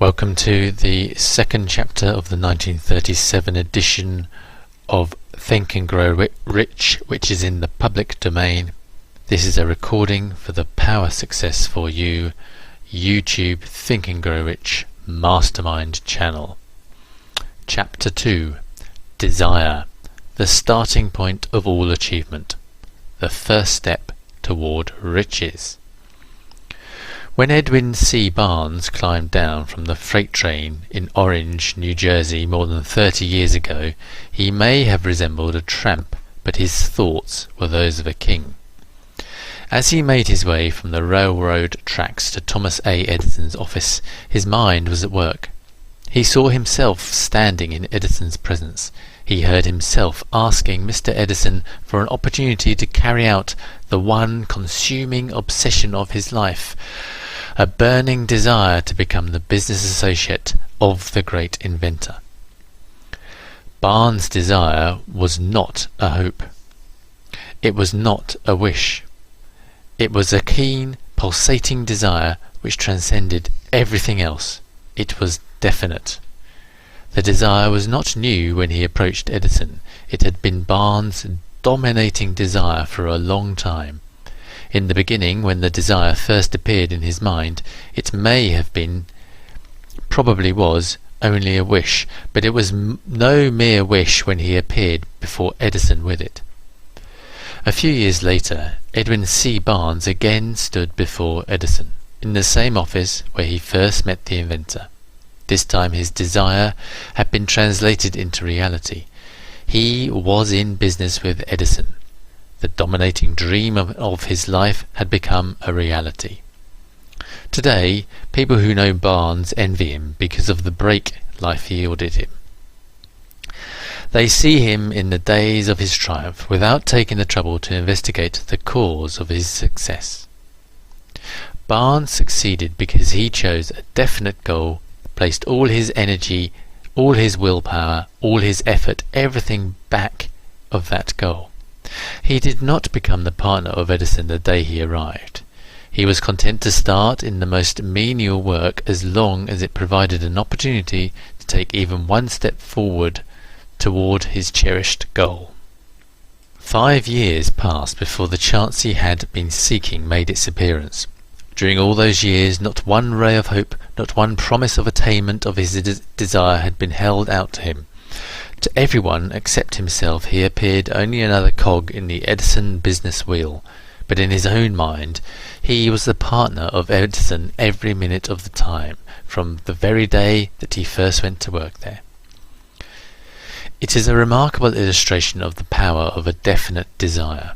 Welcome to the second chapter of the 1937 edition of Think and Grow Rich, which is in the public domain. This is a recording for the Power Success for You YouTube Think and Grow Rich Mastermind channel. Chapter 2: Desire, the starting point of all achievement, the first step toward riches. When Edwin C. Barnes climbed down from the freight train in Orange, New Jersey more than 30 years ago, he may have resembled a tramp, but his thoughts were those of a king. As he made his way from the railroad tracks to Thomas A. Edison's office, his mind was at work. He saw himself standing in Edison's presence. He heard himself asking Mr. Edison for an opportunity to carry out the one consuming obsession of his life, a burning desire to become the business associate of the great inventor. Barnes' desire was not a hope. It was not a wish. It was a keen, pulsating desire which transcended everything else. It was definite. The desire was not new when he approached Edison. It had been Barnes' dominating desire for a long time. In the beginning, when the desire first appeared in his mind, it may have been, probably was, only a wish, but it was no mere wish when he appeared before Edison with it. A few years later, Edwin C. Barnes again stood before Edison, in the same office where he first met the inventor. This time his desire had been translated into reality. He was in business with Edison. The dominating dream of his life had become a reality. Today, people who know Barnes envy him because of the break life yielded him. They see him in the days of his triumph without taking the trouble to investigate the cause of his success. Barnes succeeded because he chose a definite goal, placed all his energy, all his willpower, all his effort, everything back of that goal. He did not become the partner of Edison the day he arrived. He was content to start in the most menial work as long as it provided an opportunity to take even one step forward toward his cherished goal. 5 years passed before the chance he had been seeking made its appearance. During all those years, not one ray of hope, not one promise of attainment of his desire had been held out to him. To everyone except himself he appeared only another cog in the Edison business wheel, but in his own mind he was the partner of Edison every minute of the time, from the very day that he first went to work there. It is a remarkable illustration of the power of a definite desire.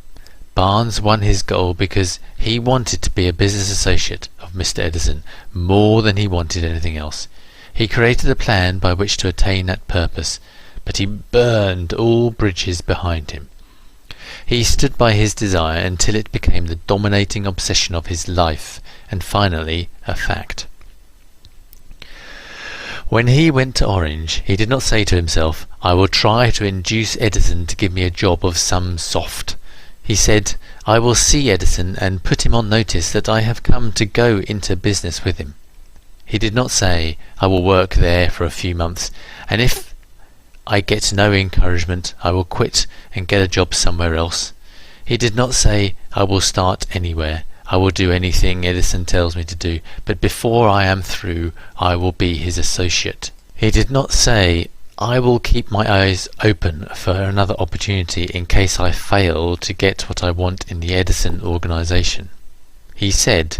Barnes won his goal because he wanted to be a business associate of Mr. Edison more than he wanted anything else. He created a plan by which to attain that purpose, but he burned all bridges behind him. He stood by his desire until it became the dominating obsession of his life, and finally a fact. When he went to Orange, he did not say to himself, "I will try to induce Edison to give me a job of some sort." He said, "I will see Edison and put him on notice that I have come to go into business with him." He did not say, "I will work there for a few months, and if I get no encouragement, I will quit and get a job somewhere else." He did not say, "I will start anywhere. I will do anything Edison tells me to do, but before I am through, I will be his associate." He did not say, "I will keep my eyes open for another opportunity in case I fail to get what I want in the Edison organization." He said,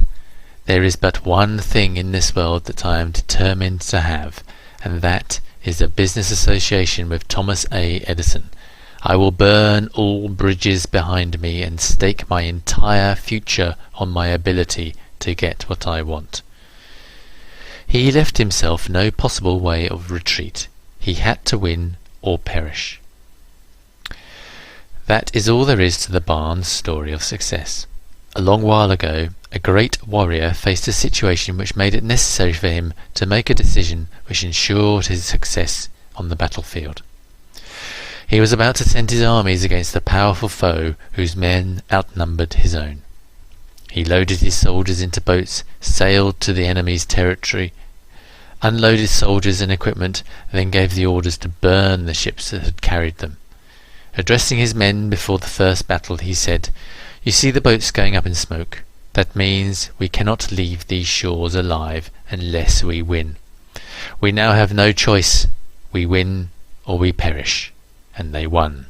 "There is but one thing in this world that I am determined to have, and that is a business association with Thomas A. Edison. I will burn all bridges behind me and stake my entire future on my ability to get what I want." He left himself no possible way of retreat. He had to win or perish. That is all there is to the Barnes story of success. A long while ago, a great warrior faced a situation which made it necessary for him to make a decision which ensured his success on the battlefield. He was about to send his armies against a powerful foe whose men outnumbered his own. He loaded his soldiers into boats, sailed to the enemy's territory, unloaded soldiers and equipment, and then gave the orders to burn the ships that had carried them. Addressing his men before the first battle, he said, "You see the boats going up in smoke. That means we cannot leave these shores alive unless we win. We now have no choice. We win or we perish." And they won.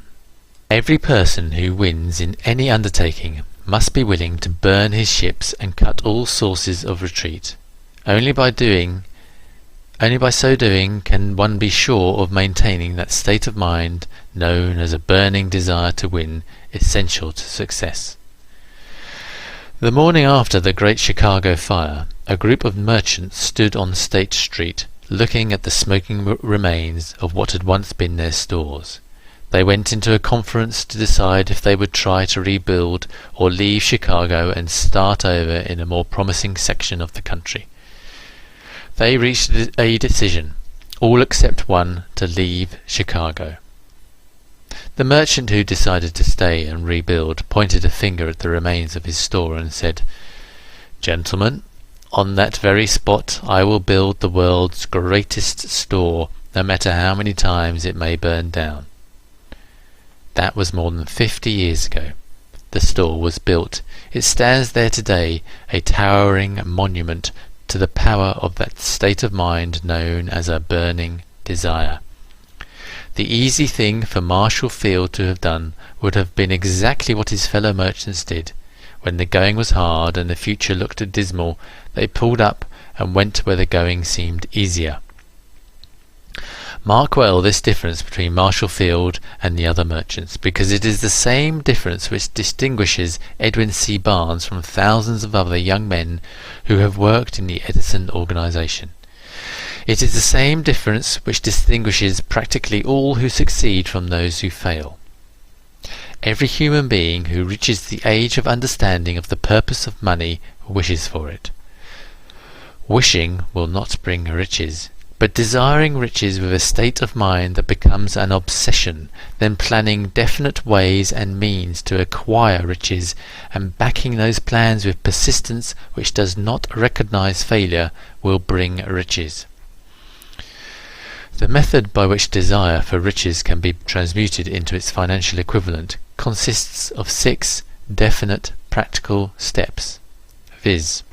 Every person who wins in any undertaking must be willing to burn his ships and cut all sources of retreat. Only by so doing can one be sure of maintaining that state of mind known as a burning desire to win, essential to success. The morning after the Great Chicago Fire, a group of merchants stood on State Street, looking at the smoking remains of what had once been their stores. They went into a conference to decide if they would try to rebuild or leave Chicago and start over in a more promising section of the country. They reached a decision, all except one, to leave Chicago. The merchant who decided to stay and rebuild pointed a finger at the remains of his store and said, "Gentlemen, on that very spot I will build the world's greatest store, no matter how many times it may burn down." That was more than 50 years ago. The store was built. It stands there today, a towering monument to the power of that state of mind known as a burning desire. The easy thing for Marshall Field to have done would have been exactly what his fellow merchants did. When the going was hard and the future looked dismal, they pulled up and went where the going seemed easier. Mark well this difference between Marshall Field and the other merchants, because it is the same difference which distinguishes Edwin C. Barnes from thousands of other young men who have worked in the Edison organization. It is the same difference which distinguishes practically all who succeed from those who fail. Every human being who reaches the age of understanding of the purpose of money wishes for it. Wishing will not bring riches, but desiring riches with a state of mind that becomes an obsession, then planning definite ways and means to acquire riches, and backing those plans with persistence which does not recognize failure, will bring riches. The method by which desire for riches can be transmuted into its financial equivalent consists of 6 definite practical steps, viz.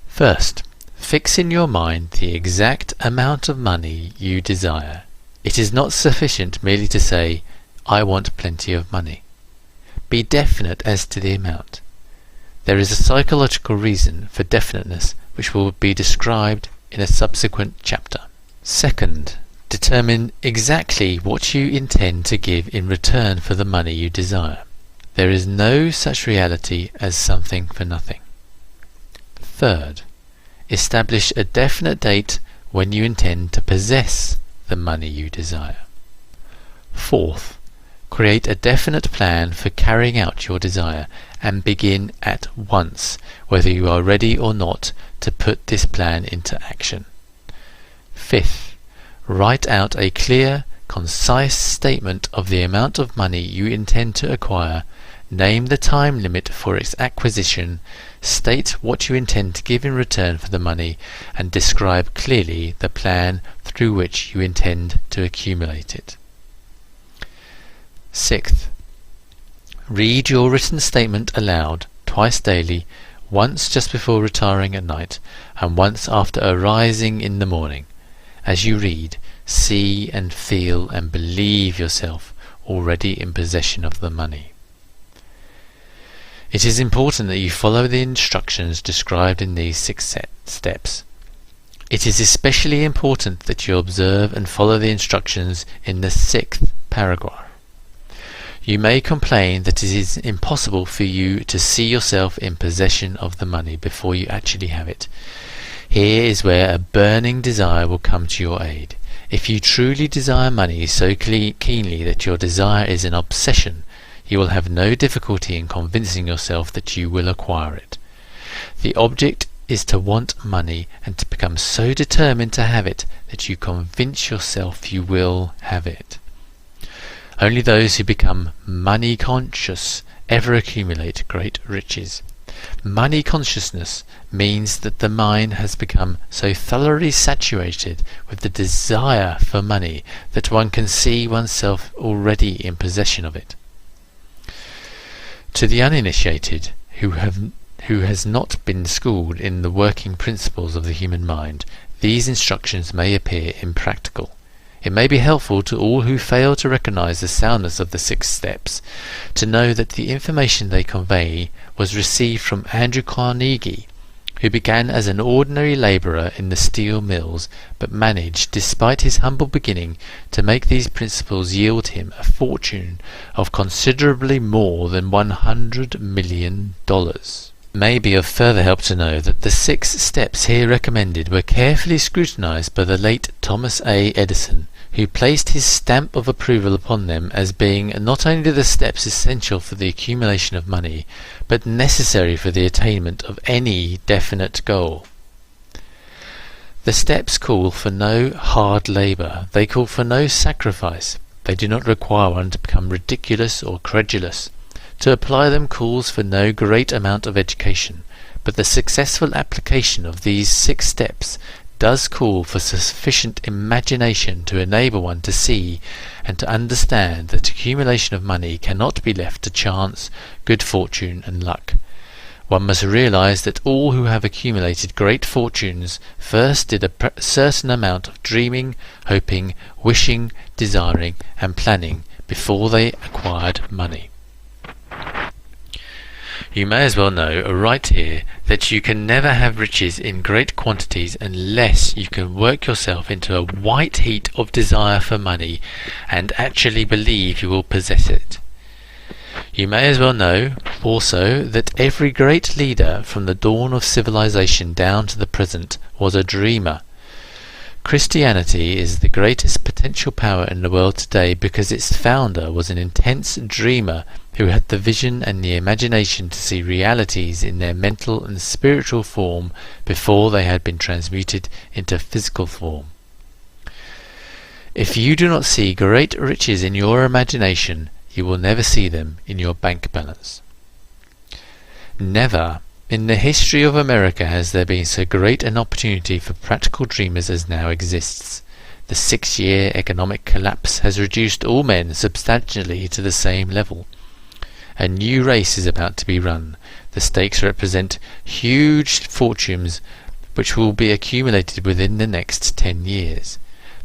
First, fix in your mind the exact amount of money you desire. It is not sufficient merely to say, "I want plenty of money." Be definite as to the amount. There is a psychological reason for definiteness which will be described in a subsequent chapter. Second, determine exactly what you intend to give in return for the money you desire. There is no such reality as something for nothing. Third, establish a definite date when you intend to possess the money you desire. Fourth, create a definite plan for carrying out your desire and begin at once, whether you are ready or not, to put this plan into action. Fifth, write out a clear, concise statement of the amount of money you intend to acquire, name the time limit for its acquisition, state what you intend to give in return for the money, and describe clearly the plan through which you intend to accumulate it. Sixth, read your written statement aloud twice daily, once just before retiring at night, and once after arising in the morning. As you read, see and feel and believe yourself already in possession of the money. It is important that you follow the instructions described in these 6 steps. It is especially important that you observe and follow the instructions in the 6th paragraph. You may complain that it is impossible for you to see yourself in possession of the money before you actually have it. Here is where a burning desire will come to your aid. If you truly desire money so keenly that your desire is an obsession, you will have no difficulty in convincing yourself that you will acquire it. The object is to want money and to become so determined to have it that you convince yourself you will have it. Only those who become money conscious ever accumulate great riches. Money consciousness means that the mind has become so thoroughly saturated with the desire for money that one can see oneself already in possession of it. To the uninitiated, who has not been schooled in the working principles of the human mind, these instructions may appear impractical. It may be helpful to all who fail to recognize the soundness of the 6 steps to know that the information they convey was received from Andrew Carnegie, who began as an ordinary laborer in the steel mills, but managed, despite his humble beginning, to make these principles yield him a fortune of considerably more than $100 million. May be of further help to know that the 6 steps here recommended were carefully scrutinized by the late Thomas A. Edison, who placed his stamp of approval upon them as being not only the steps essential for the accumulation of money, but necessary for the attainment of any definite goal. The steps call for no hard labour, they call for no sacrifice, they do not require one to become ridiculous or credulous. To apply them calls for no great amount of education, but the successful application of these 6 steps does call for sufficient imagination to enable one to see and to understand that accumulation of money cannot be left to chance, good fortune and luck. One must realize that all who have accumulated great fortunes first did a certain amount of dreaming, hoping, wishing, desiring and planning before they acquired money. You may as well know right here that you can never have riches in great quantities unless you can work yourself into a white heat of desire for money and actually believe you will possess it. You may as well know also that every great leader from the dawn of civilization down to the present was a dreamer. Christianity is the greatest potential power in the world today because its founder was an intense dreamer who had the vision and the imagination to see realities in their mental and spiritual form before they had been transmuted into physical form. If you do not see great riches in your imagination, you will never see them in your bank balance. Never in the history of America has there been so great an opportunity for practical dreamers as now exists. The 6-year economic collapse has reduced all men substantially to the same level. A new race is about to be run. The stakes represent huge fortunes which will be accumulated within the next 10 years.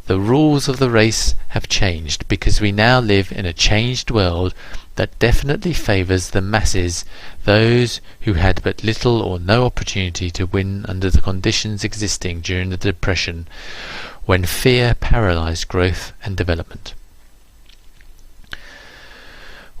The rules of the race have changed because we now live in a changed world that definitely favours the masses, those who had but little or no opportunity to win under the conditions existing during the Depression, when fear paralysed growth and development.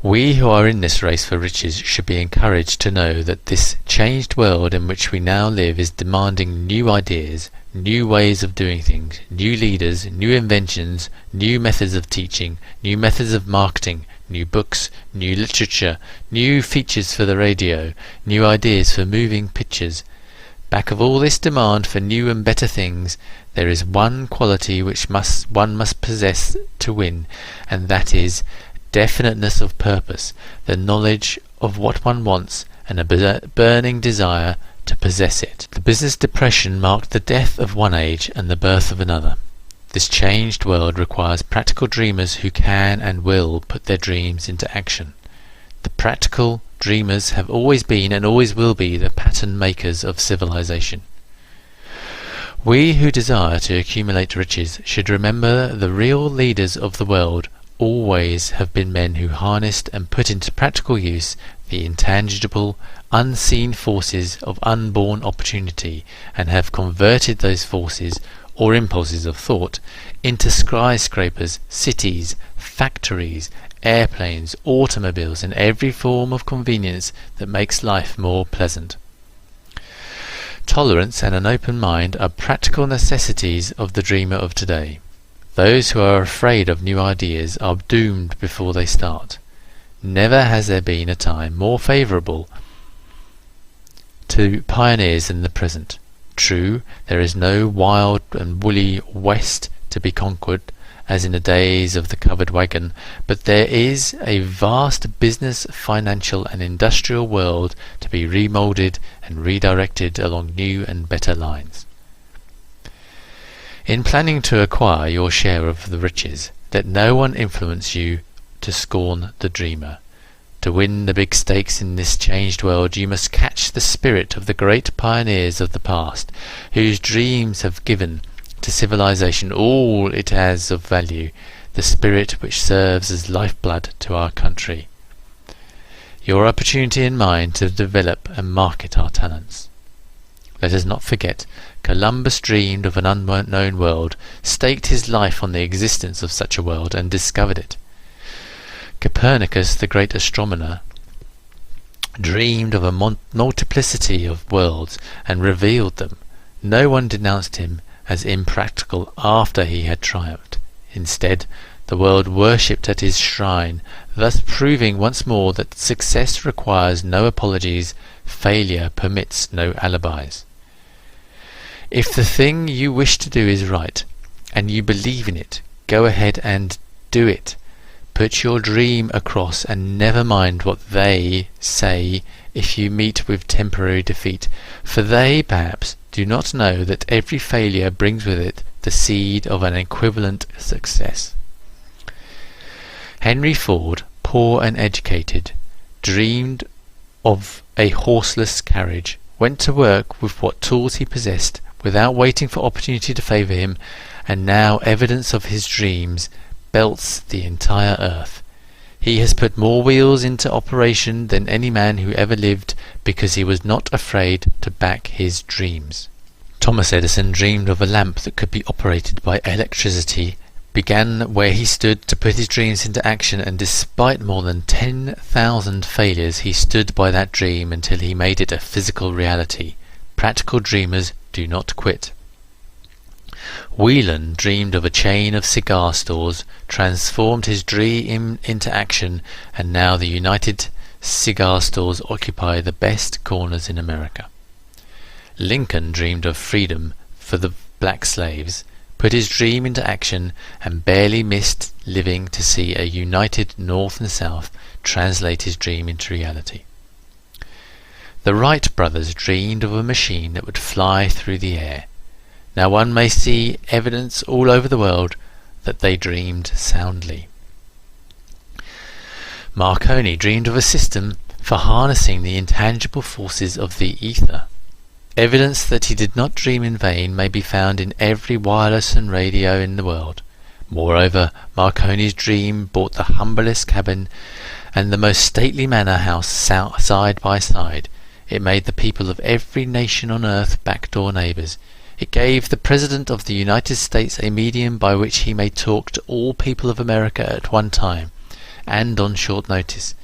We who are in this race for riches should be encouraged to know that this changed world in which we now live is demanding new ideas, new ways of doing things, new leaders, new inventions, new methods of teaching, new methods of marketing, new books, new literature, new features for the radio, new ideas for moving pictures. Back of all this demand for new and better things, there is one quality which one must possess to win, and that is definiteness of purpose, the knowledge of what one wants, and a burning desire to possess it. The business depression marked the death of one age and the birth of another. This changed world requires practical dreamers who can and will put their dreams into action. The practical dreamers have always been and always will be the pattern makers of civilization. We who desire to accumulate riches should remember the real leaders of the world always have been men who harnessed and put into practical use the intangible, unseen forces of unborn opportunity, and have converted those forces, or impulses of thought, into skyscrapers, cities, factories, airplanes, automobiles, and every form of convenience that makes life more pleasant. Tolerance and an open mind are practical necessities of the dreamer of today. Those who are afraid of new ideas are doomed before they start. Never has there been a time more favourable to pioneers than the present. True, there is no wild and woolly West to be conquered, as in the days of the covered wagon, but there is a vast business, financial and industrial world to be remoulded and redirected along new and better lines. In planning to acquire your share of the riches, let no one influence you to scorn the dreamer. To win the big stakes in this changed world, you must catch the spirit of the great pioneers of the past, whose dreams have given to civilization all it has of value, the spirit which serves as lifeblood to our country. Your opportunity in mind to develop and market our talents. Let us not forget, Columbus dreamed of an unknown world, staked his life on the existence of such a world, and discovered it. Copernicus, the great astronomer, dreamed of a multiplicity of worlds and revealed them. No one denounced him as impractical after he had triumphed. Instead, the world worshipped at his shrine, thus proving once more that success requires no apologies, failure permits no alibis. If the thing you wish to do is right, and you believe in it, go ahead and do it. Put your dream across and never mind what they say if you meet with temporary defeat, for they, perhaps, do not know that every failure brings with it the seed of an equivalent success. Henry Ford, poor and educated, dreamed of a horseless carriage, went to work with what tools he possessed, without waiting for opportunity to favour him, and now evidence of his dreams belts the entire earth. He has put more wheels into operation than any man who ever lived, because he was not afraid to back his dreams. Thomas Edison dreamed of a lamp that could be operated by electricity, began where he stood to put his dreams into action, and despite more than 10,000 failures he stood by that dream until he made it a physical reality. Practical dreamers do not quit. Whelan dreamed of a chain of cigar stores, transformed his dream into action, and now the United Cigar Stores occupy the best corners in America. Lincoln dreamed of freedom for the black slaves, put his dream into action, and barely missed living to see a united North and South translate his dream into reality. The Wright brothers dreamed of a machine that would fly through the air. Now one may see evidence all over the world that they dreamed soundly. Marconi dreamed of a system for harnessing the intangible forces of the ether. Evidence that he did not dream in vain may be found in every wireless and radio in the world. Moreover, Marconi's dream brought the humblest cabin and the most stately manor house side by side. It made the people of every nation on earth backdoor neighbours. It gave the President of the United States a medium by which he may talk to all people of America at one time, and on short notice.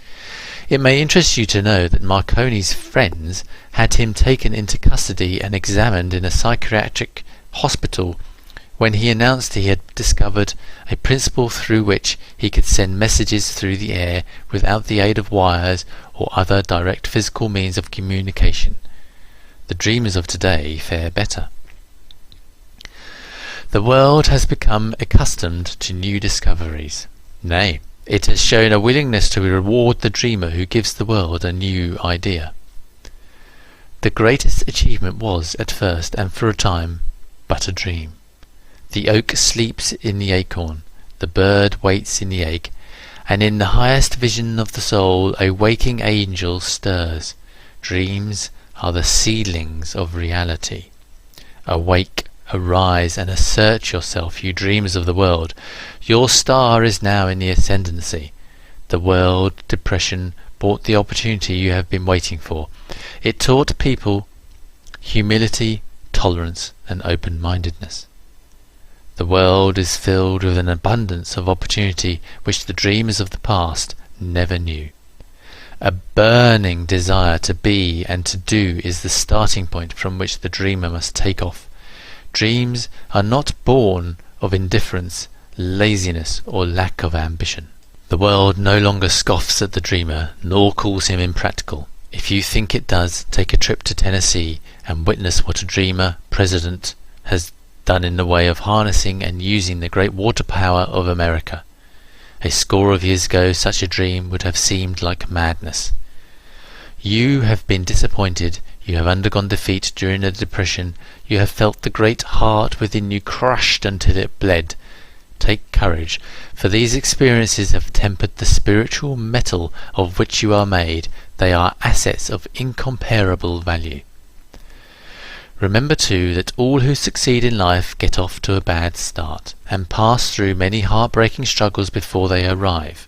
It may interest you to know that Marconi's friends had him taken into custody and examined in a psychiatric hospital when he announced he had discovered a principle through which he could send messages through the air without the aid of wires or other direct physical means of communication. The dreamers of today fare better. The world has become accustomed to new discoveries. Nay, it has shown a willingness to reward the dreamer who gives the world a new idea. The greatest achievement was, at first and for a time, but a dream. The oak sleeps in the acorn, the bird waits in the egg, and in the highest vision of the soul a waking angel stirs. Dreams are the seedlings of reality. Awake, arise, and assert yourself, you dreamers of the world. Your star is now in the ascendancy. The world depression brought the opportunity you have been waiting for. It taught people humility, tolerance, and open-mindedness. The world is filled with an abundance of opportunity which the dreamers of the past never knew. A burning desire to be and to do is the starting point from which the dreamer must take off. Dreams are not born of indifference, laziness, or lack of ambition. The world no longer scoffs at the dreamer, nor calls him impractical. If you think it does, take a trip to Tennessee and witness what a dreamer president has done in the way of harnessing and using the great water power of America. A score of years ago such a dream would have seemed like madness. You have been disappointed, you have undergone defeat during a depression, you have felt the great heart within you crushed until it bled. Take courage, for these experiences have tempered the spiritual metal of which you are made. They are assets of incomparable value. Remember too that all who succeed in life get off to a bad start, and pass through many heartbreaking struggles before they arrive.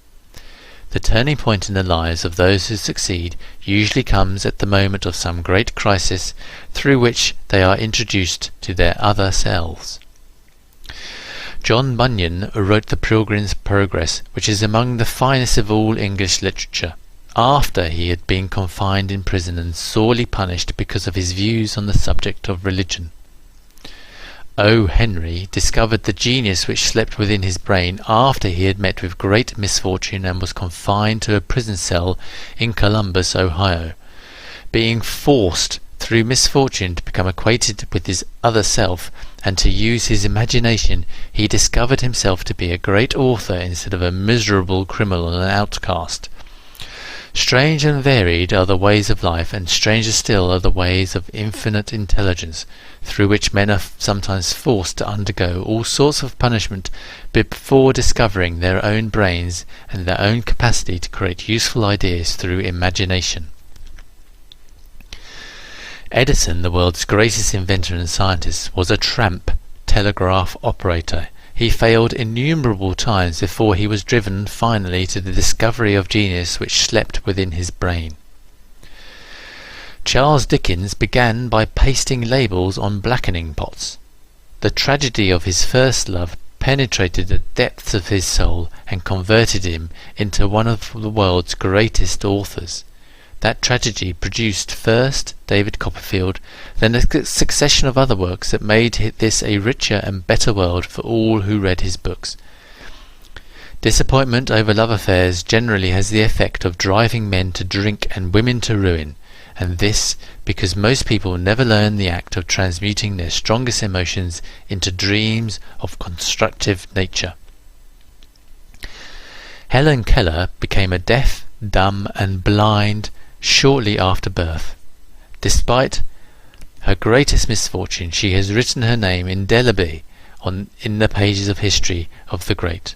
The turning point in the lives of those who succeed usually comes at the moment of some great crisis through which they are introduced to their other selves. John Bunyan wrote The Pilgrim's Progress, which is among the finest of all English literature, after he had been confined in prison and sorely punished because of his views on the subject of religion. O. Henry discovered the genius which slept within his brain after he had met with great misfortune and was confined to a prison cell in Columbus, Ohio. Being forced through misfortune to become acquainted with his other self and to use his imagination, he discovered himself to be a great author instead of a miserable criminal and outcast. Strange and varied are the ways of life, and stranger still are the ways of infinite intelligence, through which men are sometimes forced to undergo all sorts of punishment before discovering their own brains and their own capacity to create useful ideas through imagination. Edison, the world's greatest inventor and scientist, was a tramp telegraph operator. He failed innumerable times before he was driven finally to the discovery of genius which slept within his brain. Charles Dickens began by pasting labels on blackening pots. The tragedy of his first love penetrated the depths of his soul and converted him into one of the world's greatest authors. That tragedy produced first David Copperfield, then a succession of other works that made this a richer and better world for all who read his books. Disappointment over love affairs generally has the effect of driving men to drink and women to ruin, and this because most people never learn the act of transmuting their strongest emotions into dreams of constructive nature. Helen Keller became a deaf, dumb, and blind shortly after birth. Despite her greatest misfortune, she has written her name indelibly in the pages of history of the great.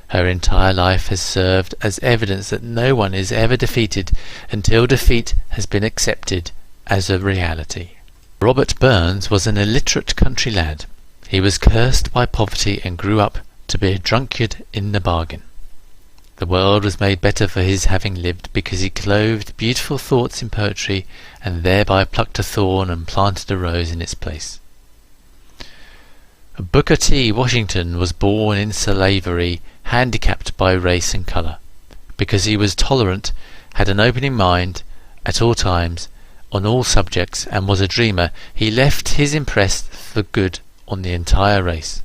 Her entire life has served as evidence that no one is ever defeated until defeat has been accepted as a reality. Robert Burns was an illiterate country lad. He was cursed by poverty and grew up to be a drunkard in the bargain. The world was made better for his having lived, because he clothed beautiful thoughts in poetry, and thereby plucked a thorn and planted a rose in its place. Booker T. Washington was born in slavery, handicapped by race and colour. Because he was tolerant, had an opening mind at all times, on all subjects, and was a dreamer, he left his impress for good on the entire race.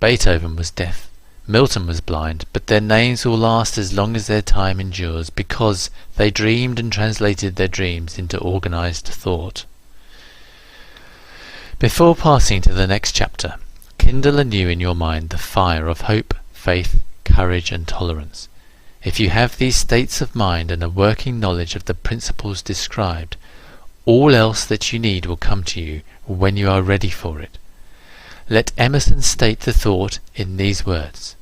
Beethoven was deaf. Milton was blind, but their names will last as long as their time endures, because they dreamed and translated their dreams into organized thought. Before passing to the next chapter, kindle anew in your mind the fire of hope, faith, courage, and tolerance. If you have these states of mind and a working knowledge of the principles described, all else that you need will come to you when you are ready for it. Let Emerson state the thought in these words: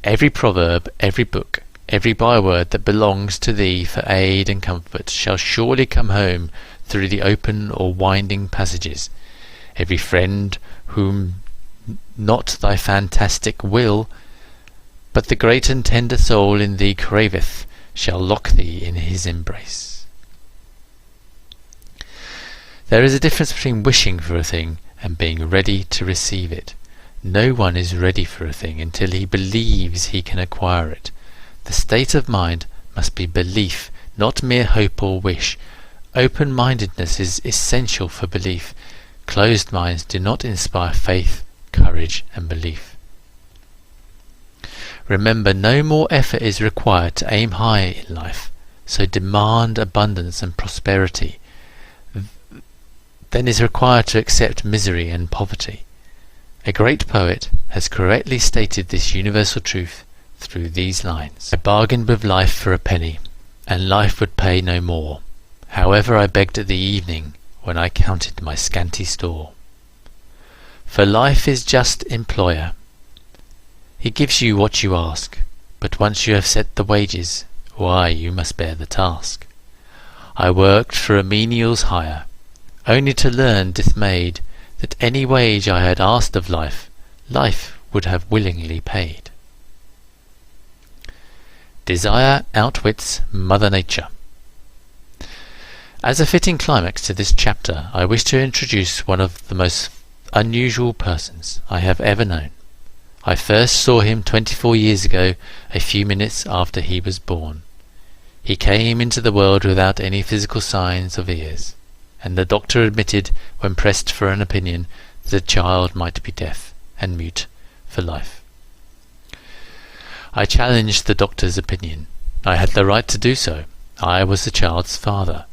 every proverb, every book, every byword that belongs to thee for aid and comfort shall surely come home through the open or winding passages. Every friend whom not thy fantastic will, but the great and tender soul in thee craveth, shall lock thee in his embrace. There is a difference between wishing for a thing and being ready to receive it. No one is ready for a thing until he believes he can acquire it. The state of mind must be belief, not mere hope or wish. Open-mindedness is essential for belief. Closed minds do not inspire faith, courage, and belief. Remember, no more effort is required to aim high in life, so demand abundance and prosperity. then is required to accept misery and poverty. A great poet has correctly stated this universal truth through these lines. I bargained with life for a penny, and life would pay no more. However, I begged at the evening, when I counted my scanty store. For life is just employer. He gives you what you ask, but once you have set the wages, why, you must bear the task. I worked for a menial's hire, only to learn dismayed that any wage I had asked of life, life would have willingly paid. Desire outwits Mother Nature. As a fitting climax to this chapter, I wish to introduce one of the most unusual persons I have ever known. I first saw him 24 years ago, a few minutes after he was born. He came into the world without any physical signs of ears, and the doctor admitted, when pressed for an opinion, that the child might be deaf and mute for life. I challenged the doctor's opinion. I had the right to do so. I was the child's father.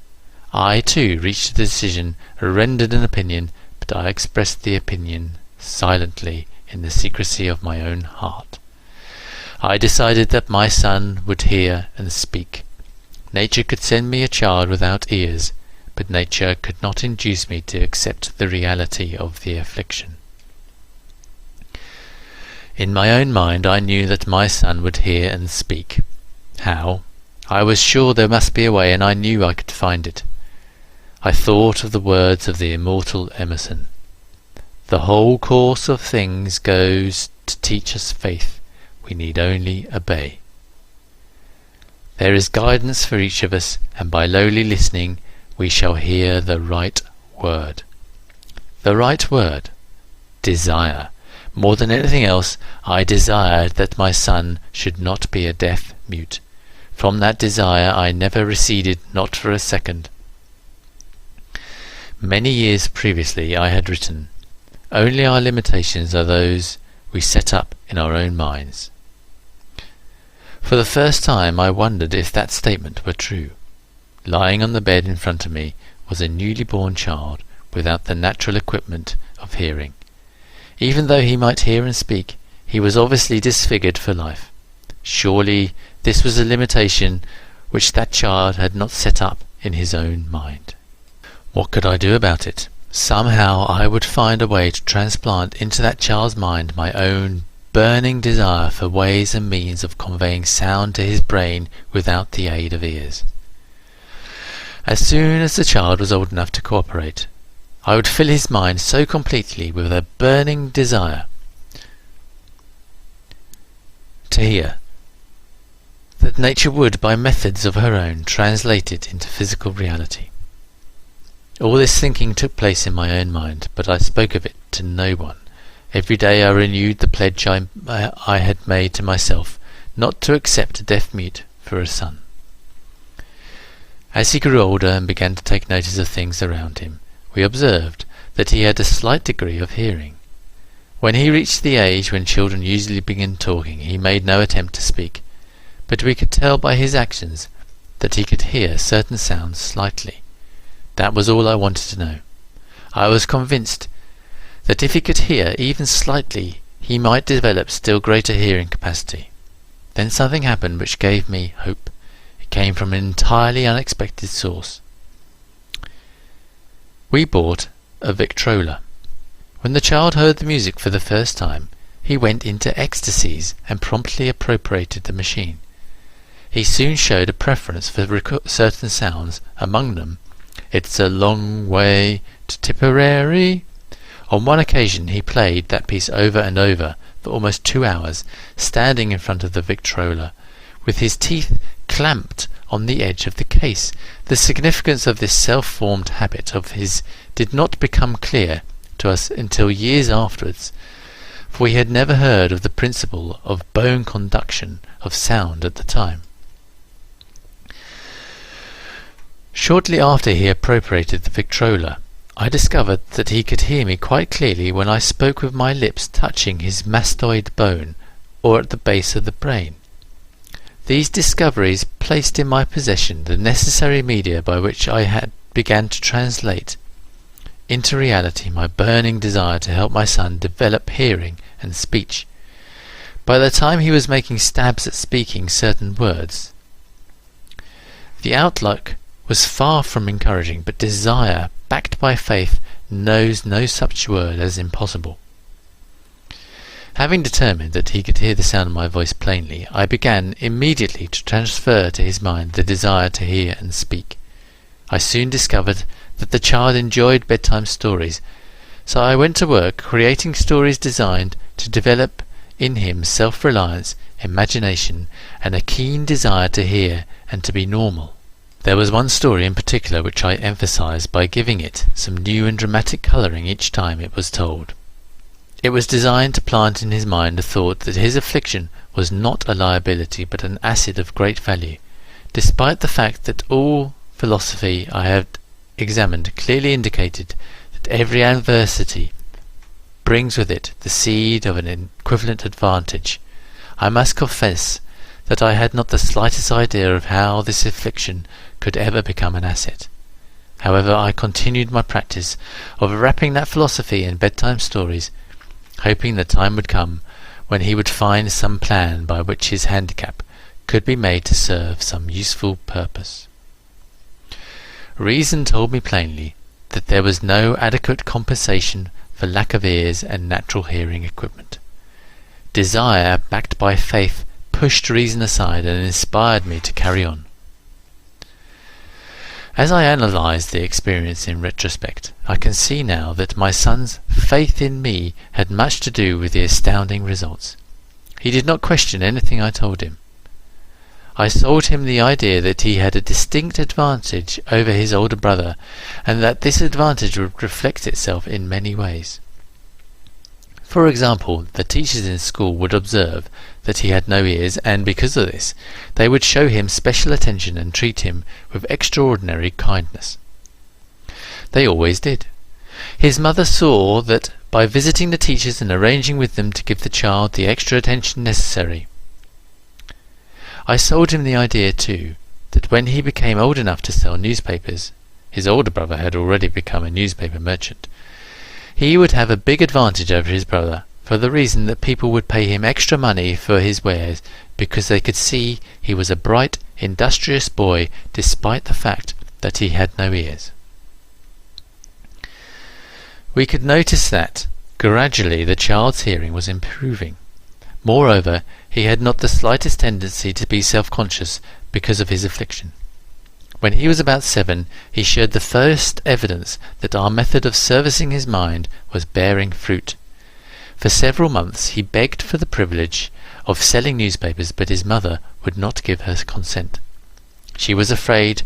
I, too, reached a decision, rendered an opinion, but I expressed the opinion silently in the secrecy of my own heart. I decided that my son would hear and speak. Nature could send me a child without ears, but nature could not induce me to accept the reality of the affliction. In my own mind I knew that my son would hear and speak. How? I was sure there must be a way, and I knew I could find it. I thought of the words of the immortal Emerson. The whole course of things goes to teach us faith. We need only obey. There is guidance for each of us, and by lowly listening we shall hear the right word. The right word. Desire. More than anything else, I desired that my son should not be a deaf mute. From that desire I never receded, not for a second. Many years previously I had written, "Only our limitations are those we set up in our own minds." For the first time I wondered if that statement were true. Lying on the bed in front of me was a newly born child without the natural equipment of hearing. Even though he might hear and speak, he was obviously disfigured for life. Surely this was a limitation which that child had not set up in his own mind. What could I do about it? Somehow I would find a way to transplant into that child's mind my own burning desire for ways and means of conveying sound to his brain without the aid of ears. As soon as the child was old enough to cooperate, I would fill his mind so completely with a burning desire to hear that nature would, by methods of her own, translate it into physical reality. All this thinking took place in my own mind, but I spoke of it to no one. Every day I renewed the pledge I had made to myself, not to accept a deaf mute for a son. As he grew older and began to take notice of things around him, we observed that he had a slight degree of hearing. When he reached the age when children usually begin talking, he made no attempt to speak, but we could tell by his actions that he could hear certain sounds slightly. That was all I wanted to know. I was convinced that if he could hear even slightly, he might develop still greater hearing capacity. Then something happened which gave me hope. It came from an entirely unexpected source. We bought a Victrola. When the child heard the music for the first time, he went into ecstasies and promptly appropriated the machine. He soon showed a preference for certain sounds, among them, "It's a long way to Tipperary." On one occasion he played that piece over and over for almost 2 hours, standing in front of the Victrola, with his teeth clamped on the edge of the case. The significance of this self-formed habit of his did not become clear to us until years afterwards, for we had never heard of the principle of bone conduction of sound at the time. Shortly after he appropriated the Victrola, I discovered that he could hear me quite clearly when I spoke with my lips touching his mastoid bone or at the base of the brain. These discoveries placed in my possession the necessary media by which I began to translate into reality my burning desire to help my son develop hearing and speech. By the time he was making stabs at speaking certain words, the outlook was far from encouraging, but desire, backed by faith, knows no such word as impossible. Having determined that he could hear the sound of my voice plainly, I began immediately to transfer to his mind the desire to hear and speak. I soon discovered that the child enjoyed bedtime stories, so I went to work creating stories designed to develop in him self-reliance, imagination, and a keen desire to hear and to be normal. There was one story in particular which I emphasized by giving it some new and dramatic colouring each time it was told. It was designed to plant in his mind the thought that his affliction was not a liability but an asset of great value, despite the fact that all philosophy I had examined clearly indicated that every adversity brings with it the seed of an equivalent advantage. I must confess that I had not the slightest idea of how this affliction could ever become an asset. However, I continued my practice of wrapping that philosophy in bedtime stories, hoping the time would come when he would find some plan by which his handicap could be made to serve some useful purpose. Reason told me plainly that there was no adequate compensation for lack of ears and natural hearing equipment. Desire, backed by faith, pushed reason aside and inspired me to carry on. As I analysed the experience in retrospect, I can see now that my son's faith in me had much to do with the astounding results. He did not question anything I told him. I sold him the idea that he had a distinct advantage over his older brother, and that this advantage would reflect itself in many ways. For example, the teachers in school would observe that he had no ears, and because of this, they would show him special attention and treat him with extraordinary kindness. They always did. His mother saw that by visiting the teachers and arranging with them to give the child the extra attention necessary. I sold him the idea, too, that when he became old enough to sell newspapers — his older brother had already become a newspaper merchant — he would have a big advantage over his brother, for the reason that people would pay him extra money for his wares because they could see he was a bright, industrious boy despite the fact that he had no ears. We could notice that, gradually, the child's hearing was improving. Moreover, he had not the slightest tendency to be self-conscious because of his affliction. When he was about 7, he showed the first evidence that our method of servicing his mind was bearing fruit. For several months he begged for the privilege of selling newspapers, but his mother would not give her consent. She was afraid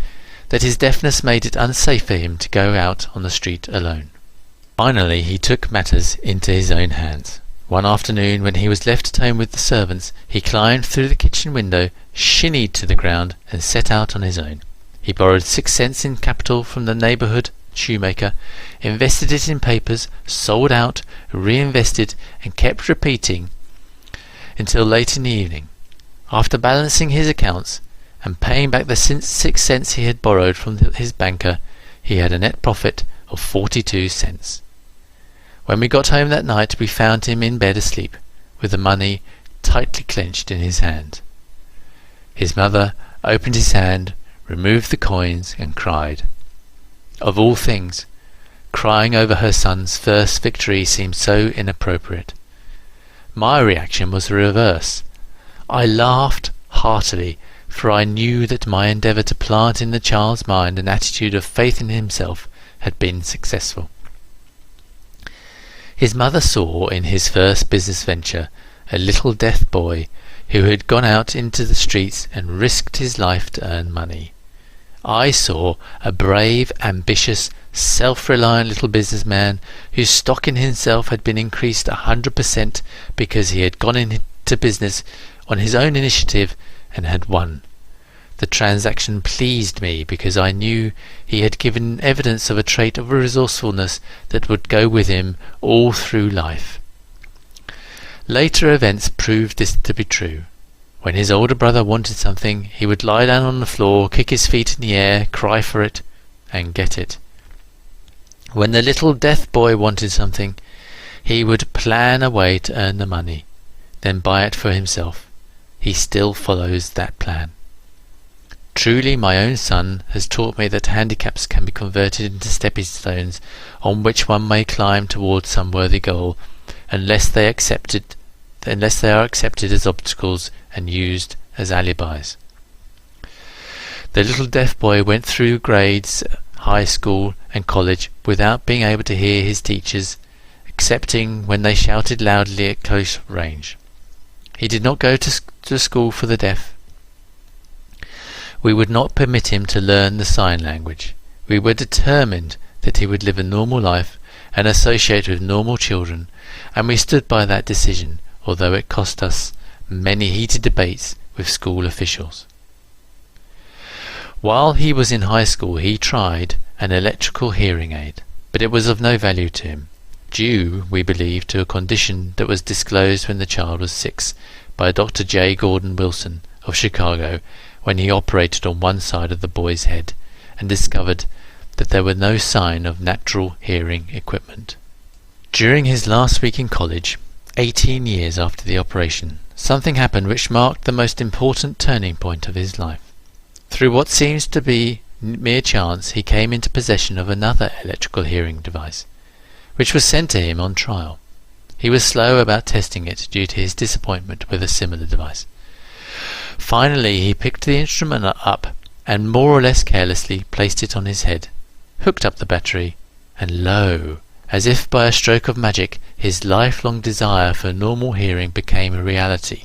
that his deafness made it unsafe for him to go out on the street alone. Finally he took matters into his own hands. One afternoon, when he was left at home with the servants, he climbed through the kitchen window, shinnied to the ground, and set out on his own. He borrowed 6 cents in capital from the neighbourhood shoemaker, invested it in papers, sold out, reinvested, and kept repeating until late in the evening. After balancing his accounts and paying back the 6 cents he had borrowed from his banker, he had a net profit of 42 cents. When we got home that night, we found him in bed asleep, with the money tightly clenched in his hand. His mother opened his hand, removed the coins, and cried. Of all things, crying over her son's first victory seemed so inappropriate. My reaction was the reverse. I laughed heartily, for I knew that my endeavour to plant in the child's mind an attitude of faith in himself had been successful. His mother saw in his first business venture a little deaf boy who had gone out into the streets and risked his life to earn money. I saw a brave, ambitious, self-reliant little businessman whose stock in himself had been increased 100% because he had gone into business on his own initiative and had won. The transaction pleased me because I knew he had given evidence of a trait of resourcefulness that would go with him all through life. Later events proved this to be true. When his older brother wanted something, he would lie down on the floor, kick his feet in the air, cry for it, and get it. When the little deaf boy wanted something, he would plan a way to earn the money, then buy it for himself. He still follows that plan. Truly, my own son has taught me that handicaps can be converted into stepping stones on which one may climb towards some worthy goal, unless they are accepted as obstacles and used as alibis. The little deaf boy went through grades, high school and college without being able to hear his teachers, excepting when they shouted loudly at close range. He did not go to school for the deaf. We would not permit him to learn the sign language. We were determined that he would live a normal life and associate with normal children, and we stood by that decision, although it cost us many heated debates with school officials. While he was in high school, he tried an electrical hearing aid, but it was of no value to him, due, we believe, to a condition that was disclosed when the child was 6 by Dr. J. Gordon Wilson of Chicago, when he operated on one side of the boy's head and discovered that there were no sign of natural hearing equipment. During his last week in college, 18 years after the operation, something happened which marked the most important turning point of his life. Through what seems to be mere chance, he came into possession of another electrical hearing device, which was sent to him on trial. He was slow about testing it due to his disappointment with a similar device. Finally, he picked the instrument up and more or less carelessly placed it on his head, hooked up the battery, and lo, as if by a stroke of magic, his lifelong desire for normal hearing became a reality.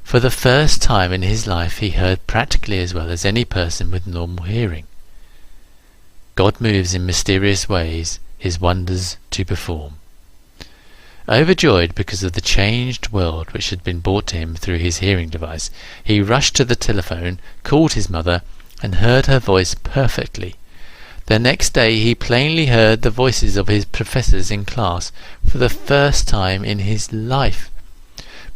For the first time in his life, he heard practically as well as any person with normal hearing. God moves in mysterious ways, his wonders to perform. Overjoyed because of the changed world which had been brought to him through his hearing device, he rushed to the telephone, called his mother, and heard her voice perfectly. The next day he plainly heard the voices of his professors in class for the first time in his life.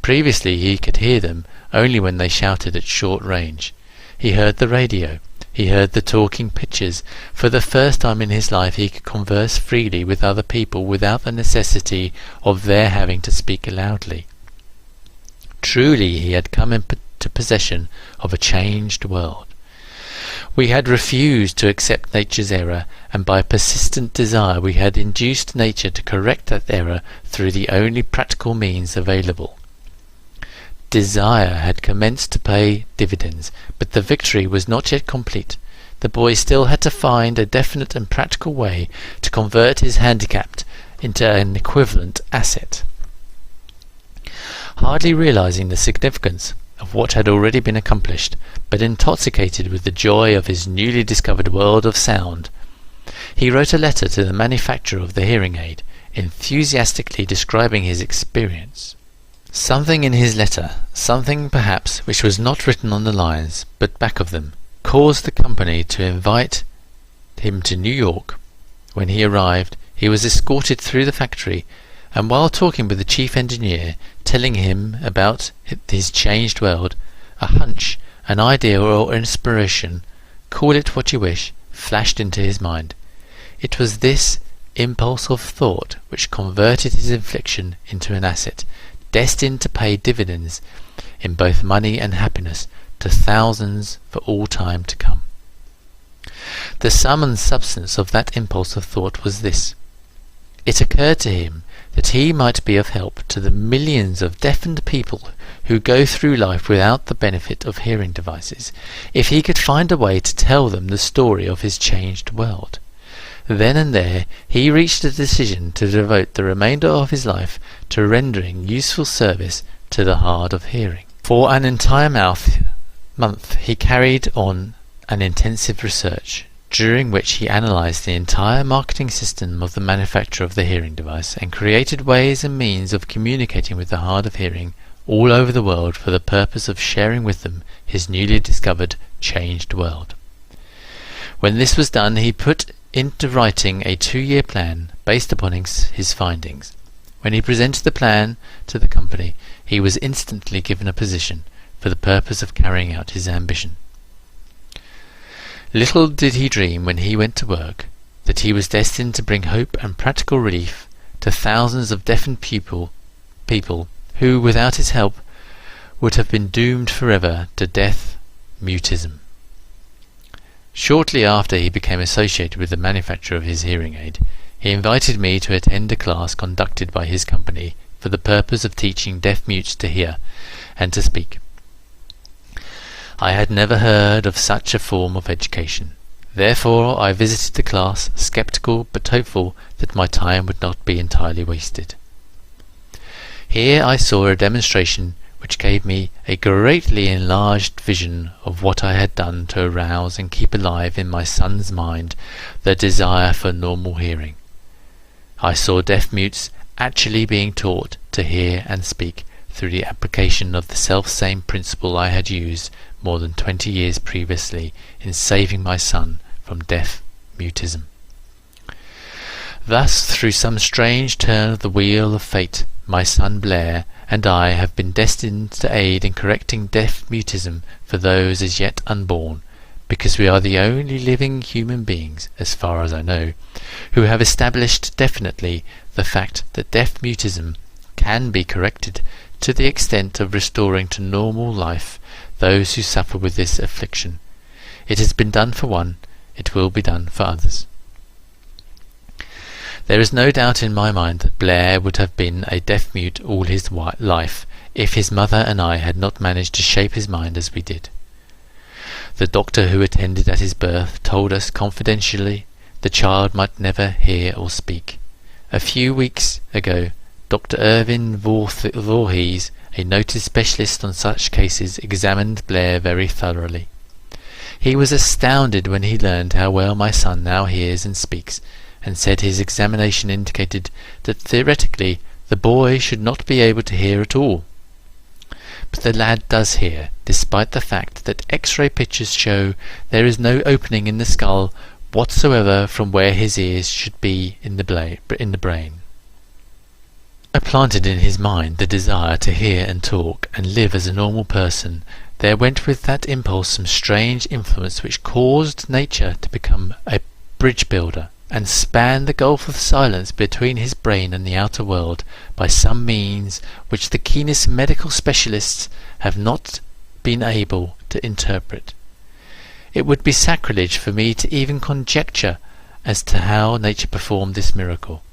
Previously he could hear them only when they shouted at short range. He heard the radio. He heard the talking pictures. For the first time in his life he could converse freely with other people without the necessity of their having to speak loudly. Truly he had come into possession of a changed world. We had refused to accept nature's error, and by persistent desire we had induced nature to correct that error through the only practical means available. Desire had commenced to pay dividends, but the victory was not yet complete. The boy still had to find a definite and practical way to convert his handicap into an equivalent asset. Hardly realizing the significance of what had already been accomplished, but intoxicated with the joy of his newly discovered world of sound, he wrote a letter to the manufacturer of the hearing aid, enthusiastically describing his experience. Something in his letter, something perhaps which was not written on the lines, but back of them, caused the company to invite him to New York. When he arrived, he was escorted through the factory, and while talking with the chief engineer, telling him about his changed world, a hunch, an idea or inspiration, call it what you wish, flashed into his mind. It was this impulse of thought which converted his affliction into an asset, destined to pay dividends in both money and happiness to thousands for all time to come. The sum and substance of that impulse of thought was this. It occurred to him that he might be of help to the millions of deafened people who go through life without the benefit of hearing devices, if he could find a way to tell them the story of his changed world. Then and there he reached a decision to devote the remainder of his life to rendering useful service to the hard of hearing. For an entire month he carried on an intensive research, during which he analyzed the entire marketing system of the manufacture of the hearing device and created ways and means of communicating with the hard of hearing all over the world for the purpose of sharing with them his newly discovered changed world. When this was done, he put into writing a 2-year plan based upon his findings. When he presented the plan to the company, he was instantly given a position for the purpose of carrying out his ambition. Little did he dream when he went to work that he was destined to bring hope and practical relief to thousands of deafened people who, without his help, would have been doomed forever to deaf mutism. Shortly after he became associated with the manufacture of his hearing aid, he invited me to attend a class conducted by his company for the purpose of teaching deaf mutes to hear and to speak. I had never heard of such a form of education. Therefore I visited the class, sceptical but hopeful that my time would not be entirely wasted. Here I saw a demonstration which gave me a greatly enlarged vision of what I had done to arouse and keep alive in my son's mind the desire for normal hearing. I saw deaf mutes actually being taught to hear and speak through the application of the self-same principle I had used more than 20 years previously in saving my son from deaf mutism. Thus, through some strange turn of the wheel of fate, my son Blair and I have been destined to aid in correcting deaf mutism for those as yet unborn, because we are the only living human beings, as far as I know, who have established definitely the fact that deaf mutism can be corrected to the extent of restoring to normal life those who suffer with this affliction. It has been done for one, it will be done for others. There is no doubt in my mind that Blair would have been a deaf mute all his life if his mother and I had not managed to shape his mind as we did. The doctor who attended at his birth told us confidentially the child might never hear or speak. A few weeks ago, Dr. Irvin Voorhees, a noted specialist on such cases, examined Blair very thoroughly. He was astounded when he learned how well my son now hears and speaks, and said his examination indicated that theoretically the boy should not be able to hear at all. But the lad does hear, despite the fact that X-ray pictures show there is no opening in the skull whatsoever from where his ears should be in the brain. I planted in his mind the desire to hear and talk and live as a normal person. There went with that impulse some strange influence which caused nature to become a bridge builder and span the gulf of silence between his brain and the outer world by some means which the keenest medical specialists have not been able to interpret. It would be sacrilege for me to even conjecture as to how nature performed this miracle.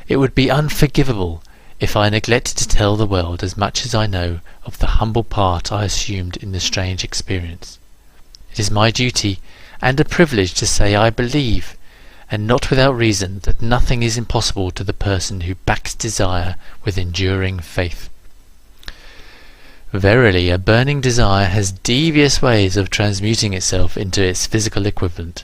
It would be unforgivable if I neglected to tell the world as much as I know of the humble part I assumed in the strange experience. It is my duty and a privilege to say I believe, and not without reason, that nothing is impossible to the person who backs desire with enduring faith. Verily, a burning desire has devious ways of transmuting itself into its physical equivalent.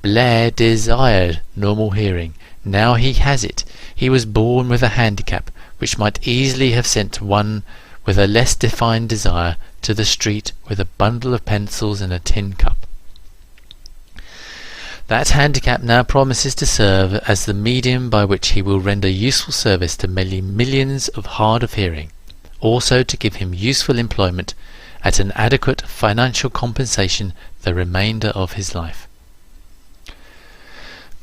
Blair desired normal hearing. Now he has it. He was born with a handicap which might easily have sent one with a less defined desire to the street with a bundle of pencils and a tin cup. That handicap now promises to serve as the medium by which he will render useful service to millions of hard of hearing, also to give him useful employment at an adequate financial compensation the remainder of his life.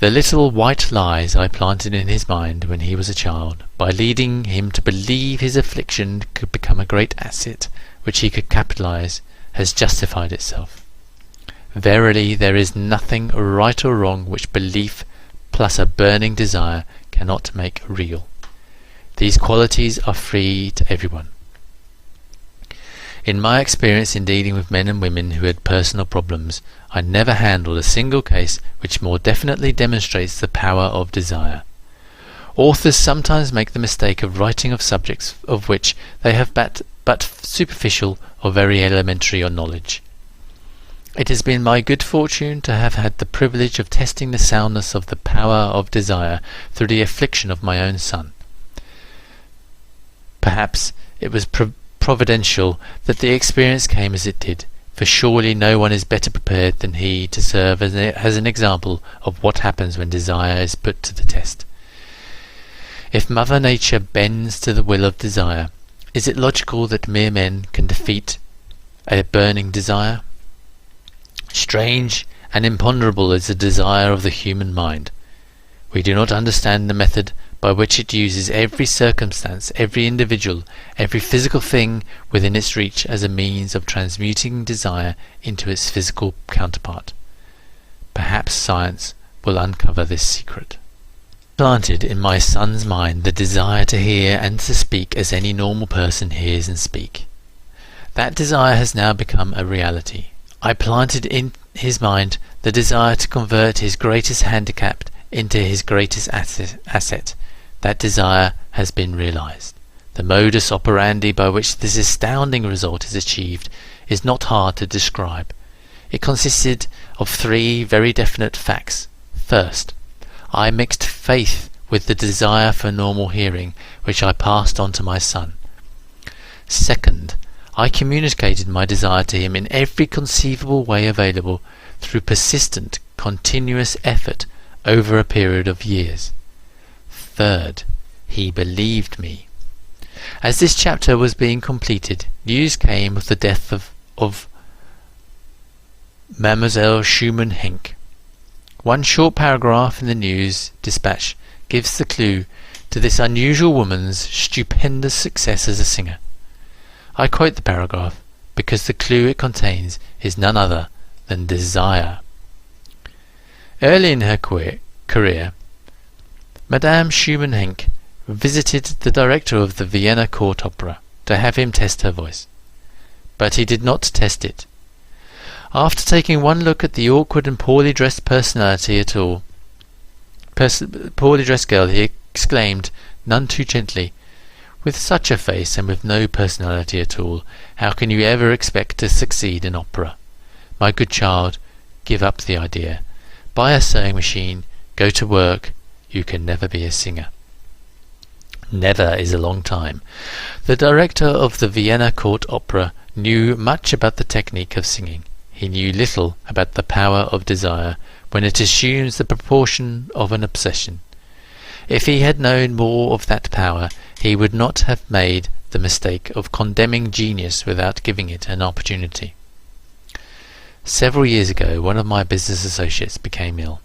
The little white lies I planted in his mind when he was a child, by leading him to believe his affliction could become a great asset which he could capitalize, has justified itself. Verily, there is nothing right or wrong which belief plus a burning desire cannot make real. These qualities are free to everyone. In my experience in dealing with men and women who had personal problems, I never handled a single case which more definitely demonstrates the power of desire. Authors sometimes make the mistake of writing of subjects of which they have but superficial or very elementary knowledge. It has been my good fortune to have had the privilege of testing the soundness of the power of desire through the affliction of my own son. Perhaps it was providential that the experience came as it did, for surely no one is better prepared than he to serve as an example of what happens when desire is put to the test. If Mother Nature bends to the will of desire, is it logical that mere men can defeat a burning desire? Strange and imponderable is the desire of the human mind. We do not understand the method by which it uses every circumstance, every individual, every physical thing within its reach as a means of transmuting desire into its physical counterpart. Perhaps science will uncover this secret. Planted in my son's mind the desire to hear and to speak as any normal person hears and speaks. That desire has now become a reality. I planted in his mind the desire to convert his greatest handicap into his greatest asset. That desire has been realized. The modus operandi by which this astounding result is achieved is not hard to describe. It consisted of 3 very definite facts. First, I mixed faith with the desire for normal hearing, which I passed on to my son. Second, I communicated my desire to him in every conceivable way available through persistent, continuous effort over a period of years. Third, he believed me. As this chapter was being completed, news came of the death of Mademoiselle Schumann-Heink. One short paragraph in the news dispatch gives the clue to this unusual woman's stupendous success as a singer. I quote the paragraph because the clue it contains is none other than desire. Early in her career, Madame Schumann-Heink visited the director of the Vienna Court Opera to have him test her voice. But he did not test it. After taking one look at the awkward and poorly dressed girl, he exclaimed, none too gently, "With such a face and with no personality at all, how can you ever expect to succeed in opera? My good child, give up the idea. Buy a sewing machine, go to work. You can never be a singer." Never is a long time. The director of the Vienna Court Opera knew much about the technique of singing. He knew little about the power of desire when it assumes the proportion of an obsession. If he had known more of that power, he would not have made the mistake of condemning genius without giving it an opportunity. Several years ago, one of my business associates became ill.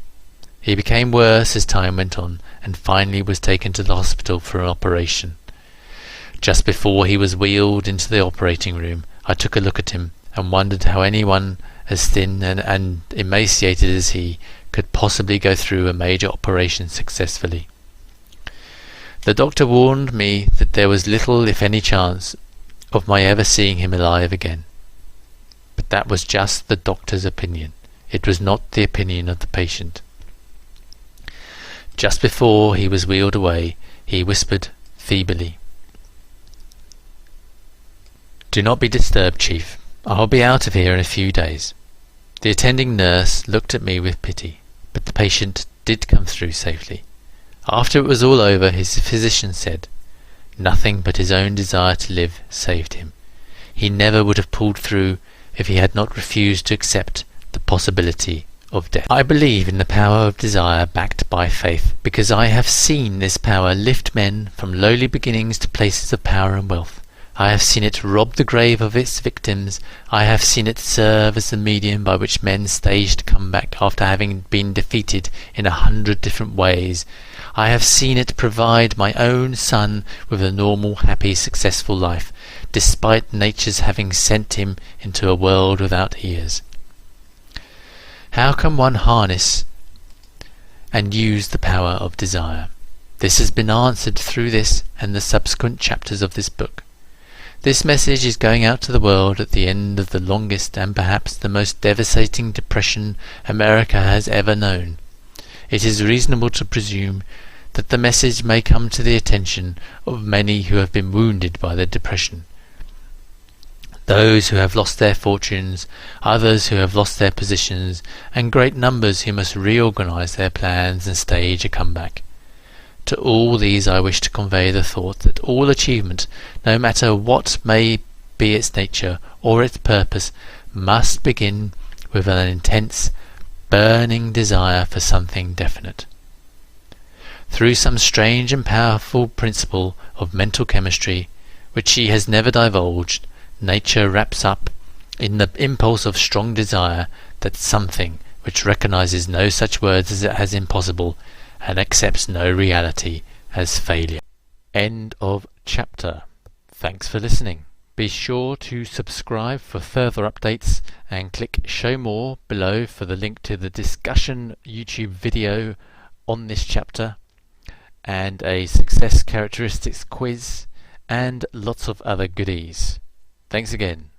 He became worse as time went on, and finally was taken to the hospital for an operation. Just before he was wheeled into the operating room, I took a look at him and wondered how anyone as thin and emaciated as he could possibly go through a major operation successfully. The doctor warned me that there was little, if any, chance of my ever seeing him alive again. But that was just the doctor's opinion. It was not the opinion of the patient. Just before he was wheeled away, he whispered feebly, "Do not be disturbed, Chief. I'll be out of here in a few days." The attending nurse looked at me with pity, but the patient did come through safely. After it was all over, his physician said, nothing but his own desire to live saved him. He never would have pulled through if he had not refused to accept the possibility of death. I believe in the power of desire backed by faith, because I have seen this power lift men from lowly beginnings to places of power and wealth. I have seen it rob the grave of its victims. I have seen it serve as the medium by which men staged comeback after having been defeated in 100 different ways. I have seen it provide my own son with a normal, happy, successful life, despite nature's having sent him into a world without ears. How can one harness and use the power of desire? This has been answered through this and the subsequent chapters of this book. This message is going out to the world at the end of the longest and perhaps the most devastating depression America has ever known. It is reasonable to presume that the message may come to the attention of many who have been wounded by the depression. Those who have lost their fortunes, others who have lost their positions, and great numbers who must reorganize their plans and stage a comeback. To all these I wish to convey the thought that all achievement, no matter what may be its nature or its purpose, must begin with an intense, burning desire for something definite. Through some strange and powerful principle of mental chemistry, which she has never divulged, nature wraps up in the impulse of strong desire that something which recognizes no such words as impossible and accepts no reality as failure. End of chapter. Thanks for listening. Be sure to subscribe for further updates and click show more below for the link to the discussion YouTube video on this chapter and a success characteristics quiz and lots of other goodies. Thanks again.